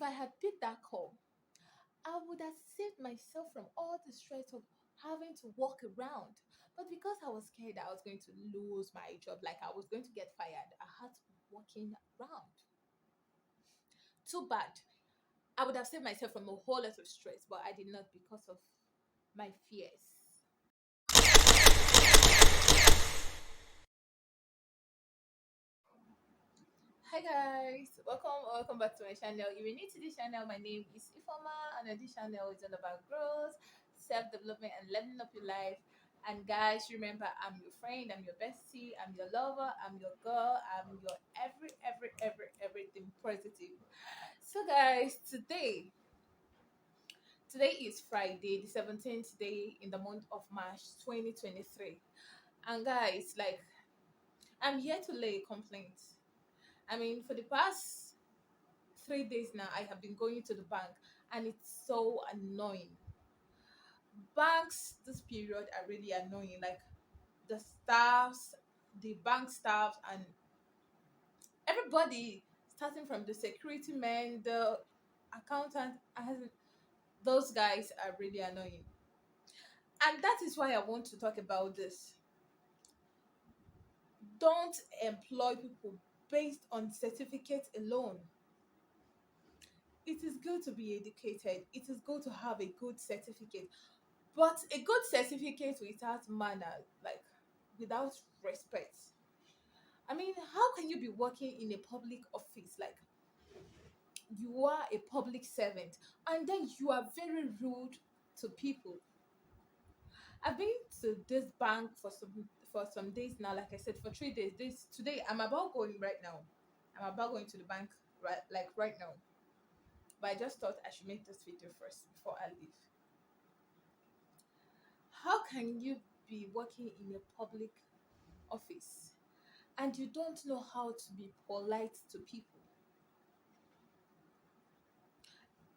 If I had picked that call, I would have saved myself from all the stress of having to walk around. But because I was scared that I was going to lose my job, like I was going to get fired, I had to be walking around. Too bad. I would have saved myself from a whole lot of stress, but I did not because of my fears. Hi guys, welcome back to my channel. If you're new to this channel, my name is Ifoma, and on this channel is all about growth, self-development, and leveling up your life. And guys, remember, I'm your friend, I'm your bestie, I'm your lover, I'm your girl, I'm your everything positive. So guys, today is Friday, the 17th day in the month of March 2023. And guys, like, I'm here to lay a complaint. I mean, for the past 3 days now, I have been going to the bank, and it's so annoying. Banks this period are really annoying. Like the staffs, the bank staff, and everybody, starting from the security men, the accountant, those guys are really annoying. And that is why I want to talk about this. Don't employ people based on certificates alone. It is good to be educated. It is good to have a good certificate. But a good certificate without manner, like without respect. I mean, how can you be working in a public office? Like you are a public servant and then you are very rude to people. I've been to this bank for some days now, like I said, for 3 days. This today I'm about going right now. I'm about going to the bank right now. But I just thought I should make this video first before I leave. How can you be working in a public office and you don't know how to be polite to people?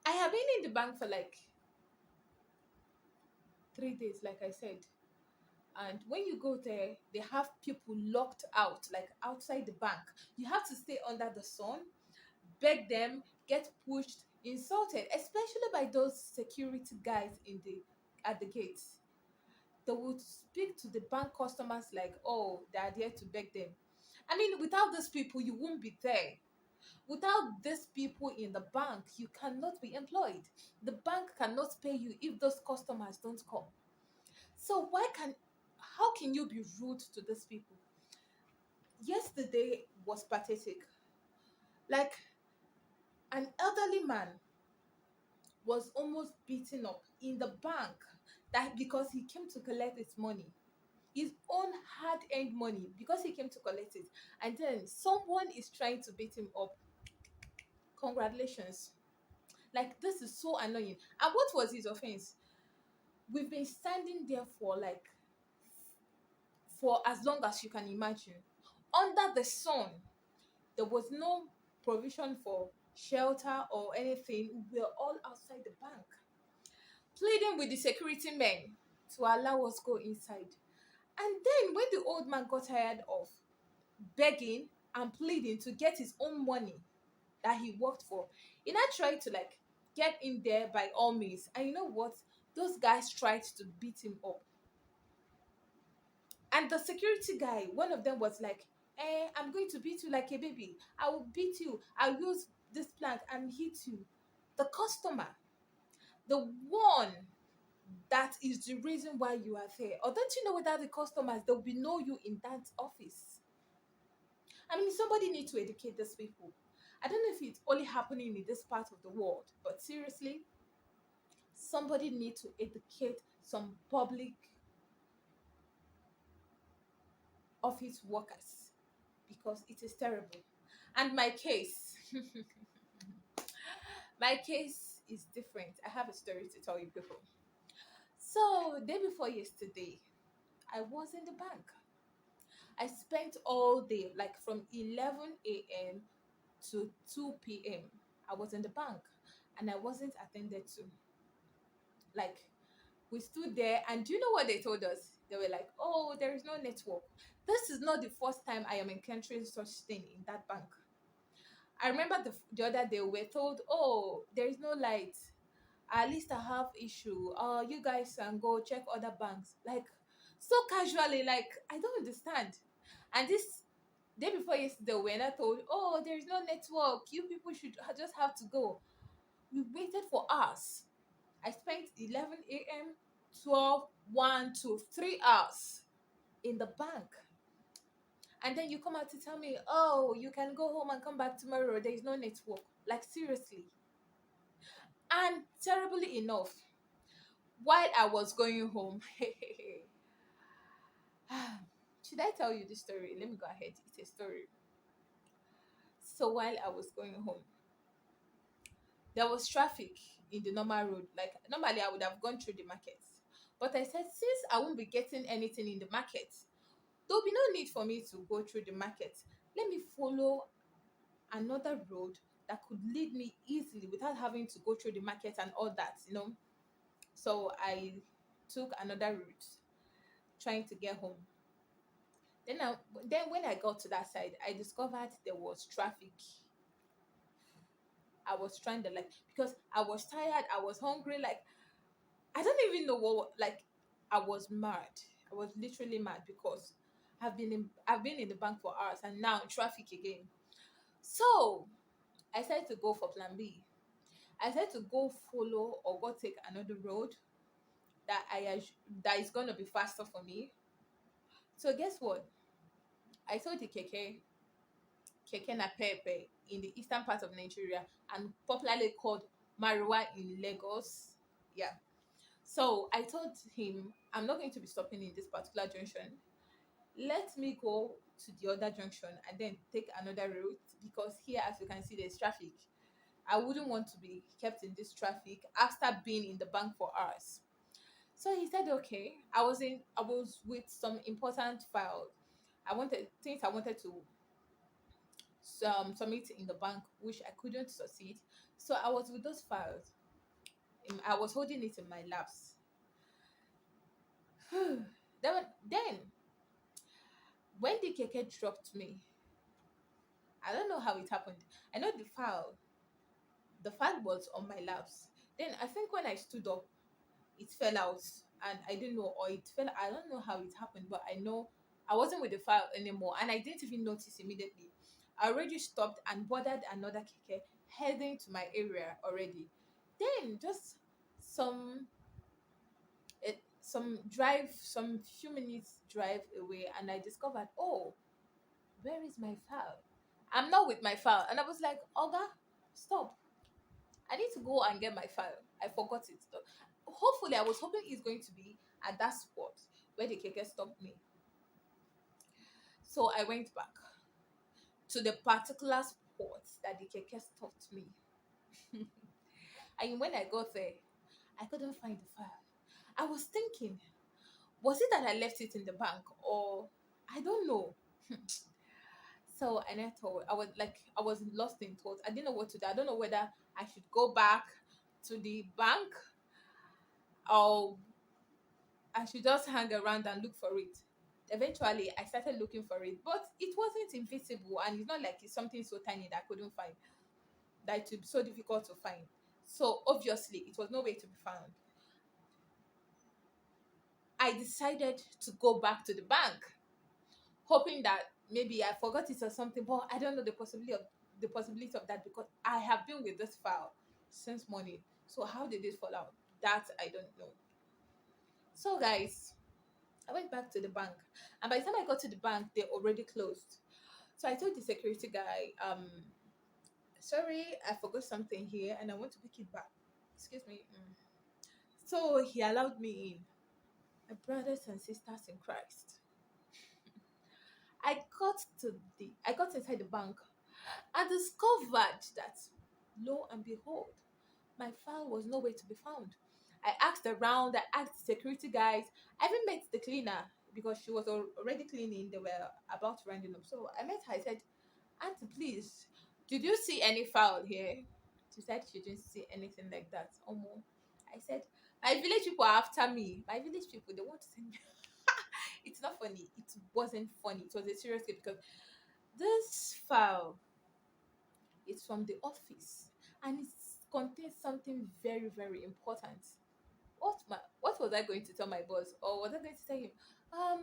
I have been in the bank for like 3 days, like I said. And when you go there, they have people locked out, like outside the bank. You have to stay under the sun, beg them, get pushed, insulted, especially by those security guys in the at the gates. They would speak to the bank customers like, oh, they are there to beg them. I mean, without these people, you won't be there. Without these people in the bank, you cannot be employed. The bank cannot pay you if those customers don't come. So how can you be rude to these people? Yesterday was pathetic. Like an elderly man was almost beaten up in the bank that because he came to collect his money, his own hard-earned money, because he came to collect it, and then someone is trying to beat him up. Congratulations. Like this is so annoying. And what was his offense? We've been standing there for as long as you can imagine. Under the sun, there was no provision for shelter or anything. We were all outside the bank, pleading with the security men to allow us go inside. And then when the old man got tired of begging and pleading to get his own money that he worked for, he now tried to like get in there by all means. And you know what? Those guys tried to beat him up. And the security guy, one of them was like, I'm going to beat you like a baby. I will beat you. I'll use this plank and hit you. The customer, the one that is the reason why you are there. Or don't you know, without the customers, there will be no you in that office. I mean, somebody needs to educate these people. I don't know if it's only happening in this part of the world, but seriously, somebody needs to educate some public office workers because it is terrible. And my case, my case is different. I have a story to tell you people. So, day before yesterday, I was in the bank. I spent all day, like from 11 a.m. to 2 p.m. I was in the bank and I wasn't attended to. Like, we stood there, and do you know what they told us? They were like, oh, there is no network. This is not the first time I am encountering such thing in that bank. I remember the other day we were told, oh, there is no light. At least I have issue. You guys can go check other banks. Like so casually, like I don't understand. And this day before yesterday, we were not told, oh, there is no network. You people should just have to go. We waited for hours. I spent 11 a.m., 12, 1, 2, 3 hours in the bank. And then you come out to tell me, oh, you can go home and come back tomorrow. There is no network. Like, seriously. And terribly enough, while I was going home, should I tell you the story? Let me go ahead. It's a story. So, while I was going home, there was traffic in the normal road. Like, normally, I would have gone through the market. But I said, since I won't be getting anything in the market, there'll be no need for me to go through the market. Let me follow another road that could lead me easily without having to go through the market and all that. So I took another route trying to get home. Then then when I got to that side, I discovered there was traffic. I was trying to like because I was tired, I was hungry, like I don't even know what like I was mad. I was literally mad because I've been in the bank for hours and now traffic again. So I said to go for plan B. I said to go follow or go take another road that is gonna be faster for me. So guess what? I saw the keke na pepe in the eastern part of Nigeria and popularly called Marua in Lagos. Yeah. So I told him I'm not going to be stopping in this particular junction. Let me go to the other junction and then take another route because here, as you can see, there's traffic. I wouldn't want to be kept in this traffic after being in the bank for hours. So he said, okay. I was with some important file. I wanted to submit in the bank, which I couldn't succeed. So I was with those files. I was holding it in my laps. then when the keke dropped me, I don't know how it happened. I know the file was on my laps. Then I think when I stood up, it fell out and I didn't know, or it fell. I don't know how it happened, but I know I wasn't with the file anymore and I didn't even notice immediately. I already stopped and boarded another keke heading to my area already. Then just some some few minutes drive away, and I discovered, oh, where is my file? I'm not with my file, and I was like, Oga, stop! I need to go and get my file. I forgot it. So, hopefully, I was hoping it's going to be at that spot where the keke stopped me. So I went back to the particular spot that the keke stopped me. And when I got there, I couldn't find the file. I was thinking, was it that I left it in the bank or I don't know. So and I was lost in thought. I didn't know what to do. I don't know whether I should go back to the bank or I should just hang around and look for it. Eventually, I started looking for it, but it wasn't invisible, and it's not like it's something so tiny that I couldn't find, that it would be so difficult to find. So obviously, it was no way to be found. I decided to go back to the bank, hoping that maybe I forgot it or something. But I don't know the possibility of that because I have been with this file since morning. So how did it fall out? That I don't know. So guys, I went back to the bank, and by the time I got to the bank, they already closed. So I told the security guy, sorry, I forgot something here, and I want to pick it back. Excuse me. So he allowed me in. My brothers and sisters in Christ. I got inside the bank and discovered that, lo and behold, my file was nowhere to be found. I asked around, I asked the security guys, I even met the cleaner because she was already cleaning. They were about to round up. So I met her. I said, Auntie, please, did you see any file here? She said she didn't see anything like that. Almost. I said, my village people are after me. My village people, they want to send me. It's not funny. It wasn't funny. It was a serious case because this file It's from the office, and it contains something very, very important. What was I going to tell my boss, or was I going to tell him? Um,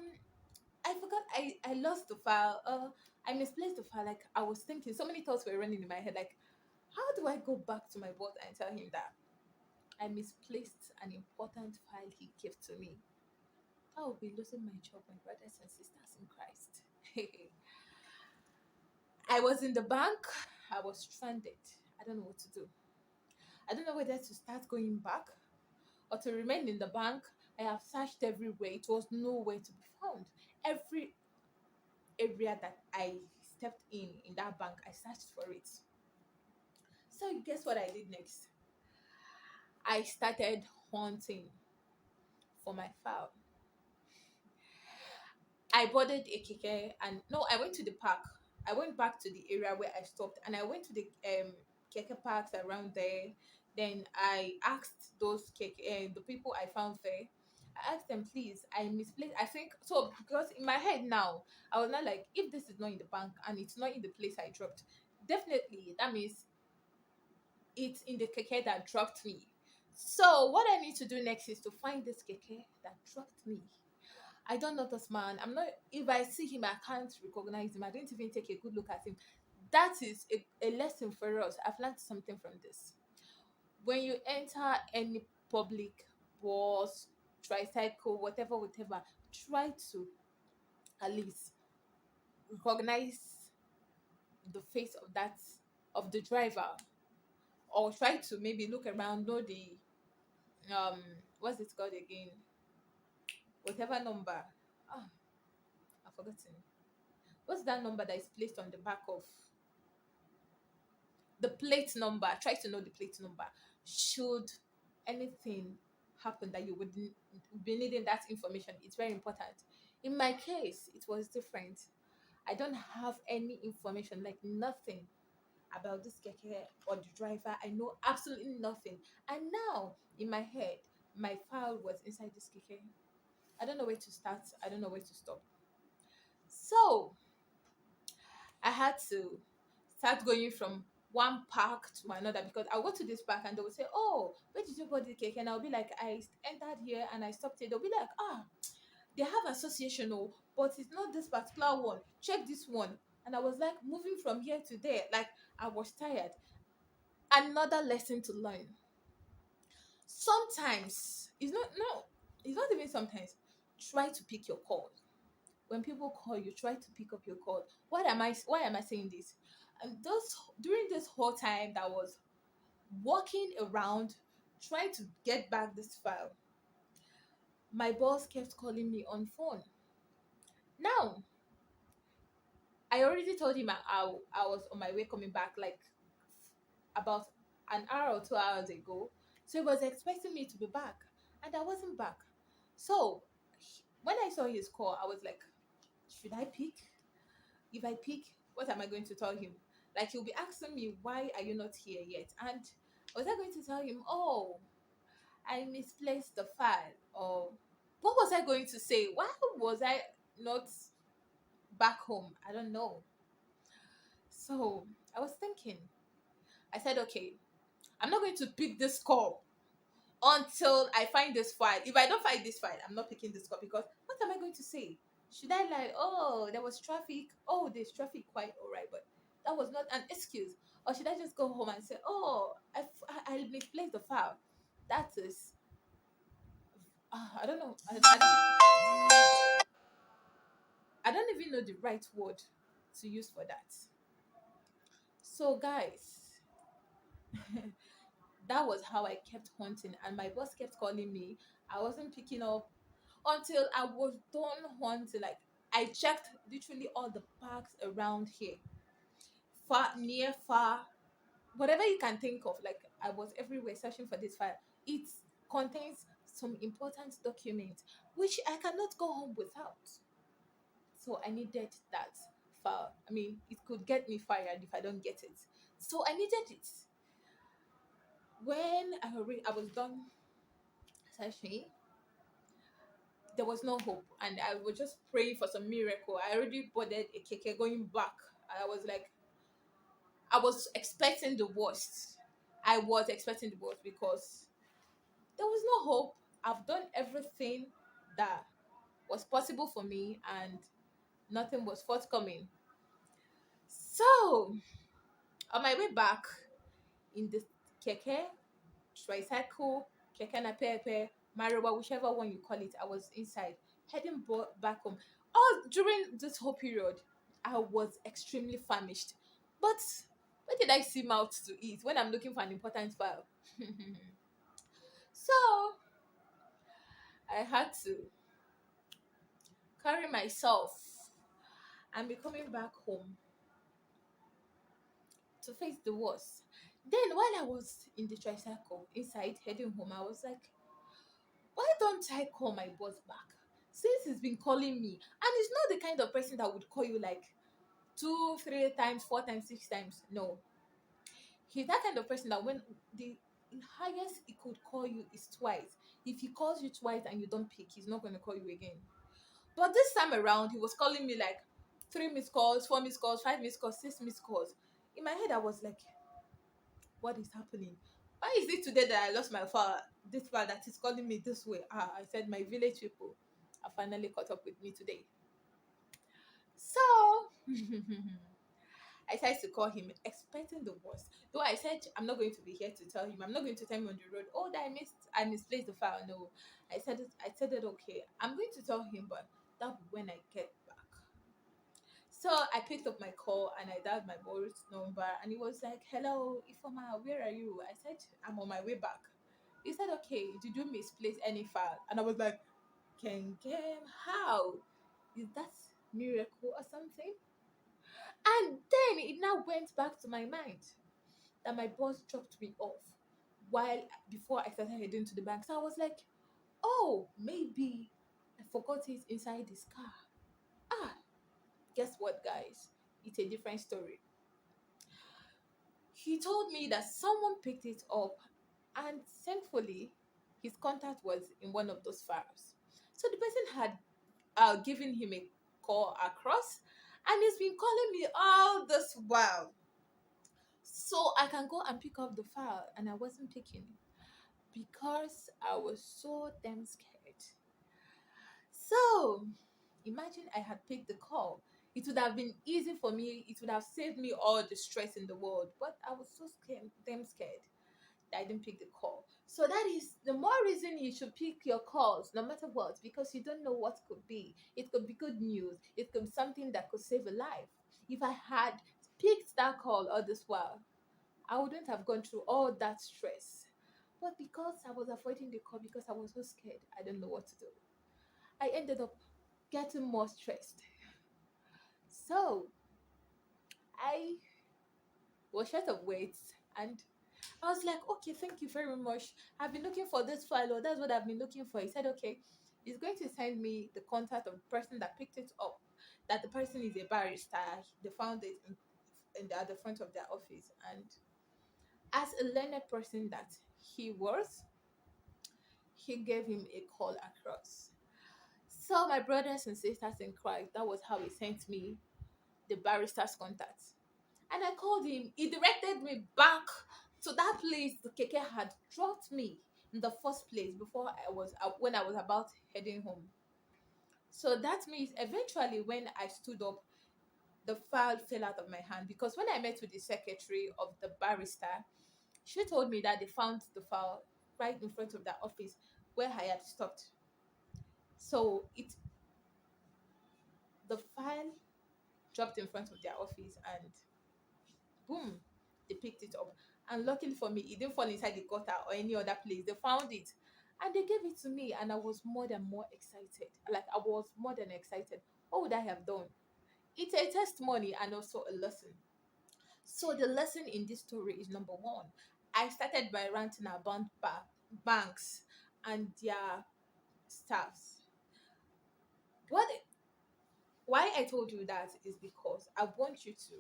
I forgot. I lost the file. I misplaced the file. Like I was thinking, so many thoughts were running in my head. Like, how do I go back to my boss and tell him that I misplaced an important file he gave to me? I will be losing my job, my brothers and sisters in Christ. I was in the bank. I was stranded. I don't know what to do. I don't know whether to start going back or to remain in the bank. I have searched everywhere. It was nowhere to be found. Every area that I stepped in that bank, I searched for it. So guess what I did next? I started hunting for my file. I boarded a keke and no, I went to the park. I went back to the area where I stopped and I went to the keke parks around there. Then I asked those keke, the people I found there. I asked them, please, I misplaced. I think so because in my head now, I was not like, if this is not in the bank and it's not in the place I dropped, definitely that means it's in the keke that dropped me. So what I need to do next is to find this keke that dropped me. I don't know this man. I'm not. If I see him, I can't recognize him. I don't even take a good look at him. That is a lesson for us. I've learned something from this. When you enter any public bus, tricycle, whatever, whatever, try to at least recognize the face of that of the driver, or try to maybe look around, know the um what's it called again? Whatever number. Ah, I've forgotten. What's that number that is placed on the back of the plate number? Try to know the plate number. Should anything happen that you would be needing that information, it's very important. In my case, it was different. I don't have any information, like nothing about this keke or the driver. I know absolutely nothing. And now in my head, my file was inside this keke. I don't know where to start. I don't know where to stop. So I had to start going from one park to another because I'll go to this park and they will say, oh, where did you go the cake? And I'll be like, I entered here and I stopped here. They'll be like, ah, they have association, oh, but it's not this particular one. Check this one. And I was like moving from here to there. Like I was tired. Another lesson to learn. Sometimes it's not no, it's not even sometimes. Try to pick your call. When people call you, try to pick up your call. Why am I saying this? And those during this whole time that I was walking around trying to get back this file, my boss kept calling me on phone. Now I already told him I was on my way coming back like about an hour or 2 hours ago. So he was expecting me to be back and I wasn't back. So when I saw his call, I was like, should I pick? If I pick, what am I going to tell him? Like he'll be asking me, why are you not here yet? And was I going to tell him, oh, I misplaced the file? Or what was I going to say? Why was I not back home? I don't know. So I was thinking, I said, okay, I'm not going to pick this call until I find this file. If I don't find this file, I'm not picking this call because what am I going to say? Should I like, oh, there was traffic. Oh, there's traffic, quite all right, but that was not an excuse. Or should I just go home and say, oh, I misplaced the file? That is, I don't know. I don't even know the right word to use for that. So, guys, that was how I kept hunting, and my boss kept calling me. I wasn't picking up until I was done hunting. Like I checked literally all the parks around here, far, near, far, whatever you can think of. Like I was everywhere searching for this file. It contains some important documents which I cannot go home without. So I needed that file. I mean, it could get me fired if I don't get it. So I needed it. When I was done searching, there was no hope, and I was just praying for some miracle. I already boarded a keke going back. I was like, I was expecting the worst. I was expecting the worst because there was no hope. I've done everything that was possible for me and nothing was forthcoming. So, on my way back in the keke, tricycle, keke na pepe, marijuana, whichever one you call it, I was inside, heading back home. All during this whole period, I was extremely famished. But where did I see mouth to eat when I'm looking for an important file? So I had to carry myself and be coming back home to face the worst. Then while I was in the tricycle inside heading home, I was like, why don't I call my boss back? Since he's been calling me, and he's not the kind of person that would call you like two, three times, four times, six times. No. He's that kind of person that when the highest he could call you is twice. If he calls you twice and you don't pick, he's not going to call you again. But this time around, he was calling me like three missed calls, four missed calls, five missed calls, six missed calls. In my head, I was like, what is happening? Why is it today that I lost my father? This father that is calling me this way. Ah, I said my village people are finally caught up with me today. So I tried to call him, expecting the worst. Though I said I'm not going to be here to tell him. I'm not going to tell him on the road. Oh, that I misplaced the file. No, I said it okay. I'm going to tell him, but that'll be when I get back. So I picked up my call and I dialed my boss number and he was like, "Hello, Ifoma, where are you?" I said, "I'm on my way back." He said, "Okay, did you misplace any file?" And I was like, "Ken how? Is that miracle or something?" And then it now went back to my mind that my boss dropped me off while before I started heading to the bank. So I was like, "Oh, maybe I forgot it inside his car." Ah, guess what, guys? It's a different story. He told me that someone picked it up and thankfully his contact was in one of those files. So the person had given him a call across and he's been calling me all this while. So I can go and pick up the file and I wasn't picking because I was so damn scared. So imagine I had picked the call. It would have been easy for me. It would have saved me all the stress in the world. But I was so scared, damn scared that I didn't pick the call. So that is the more reason you should pick your calls, no matter what, because you don't know what could be. It could be good news. It could be something that could save a life. If I had picked that call all this while, I wouldn't have gone through all that stress. But because I was avoiding the call because I was so scared, I didn't know what to do. I ended up getting more stressed. So I was short of weights and I was like, okay, thank you very much. I've been looking for this file, or that's what I've been looking for. He said, okay, he's going to send me the contact of the person that picked it up, that the person is a barrister. They found it at the front of their office. And as a learned person that he was, he gave him a call across. So, my brothers and sisters in Christ, that was how he sent me the barrister's contact. And I called him. He directed me back to that place the keke had dropped me in the first place before I was when I was about heading home. So that means eventually when I stood up, the file fell out of my hand because when I met with the secretary of the barrister, she told me that they found the file right in front of the office where I had stopped. So the file dropped in front of their office and boom, they picked it up. And luckily for me, it didn't fall inside the gutter or any other place. They found it and they gave it to me, and I was more than more excited. Like, I was more than excited. What would I have done? It's a testimony and also a lesson. So, the lesson in this story is number one. I started by ranting about banks and their staffs. What Why I told you that is because I want you to,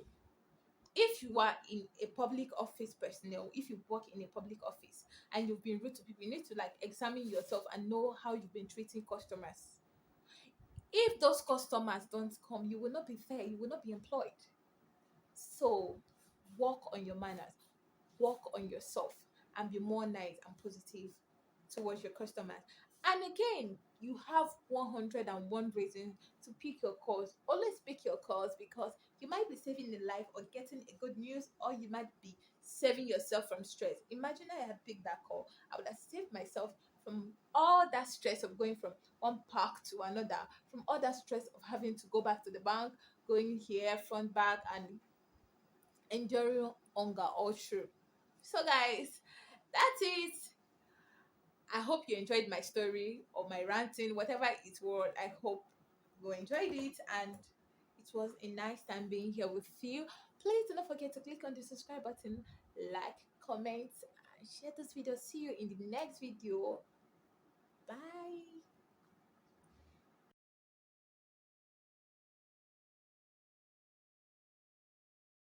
if you are in a public office personnel, if you work in a public office and you've been rude to people, you need to like examine yourself and know how you've been treating customers. If those customers don't come, you will not be fair, you will not be employed. So work on your manners, work on yourself, and be more nice and positive towards your customers. And again, you have 101 reasons to pick your calls. Always pick your calls because you might be saving a life or getting a good news, or you might be saving yourself from stress. Imagine I had picked that call, I would have saved myself from all that stress of going from one park to another, from all that stress of having to go back to the bank, going here, front, back, and enduring hunger all through. So, guys, that's it. I hope you enjoyed my story or my ranting, whatever it was. I hope you enjoyed it, and it was a nice time being here with you. Please do not forget to click on the subscribe button, like, comment, and share this video. See you in the next video. Bye.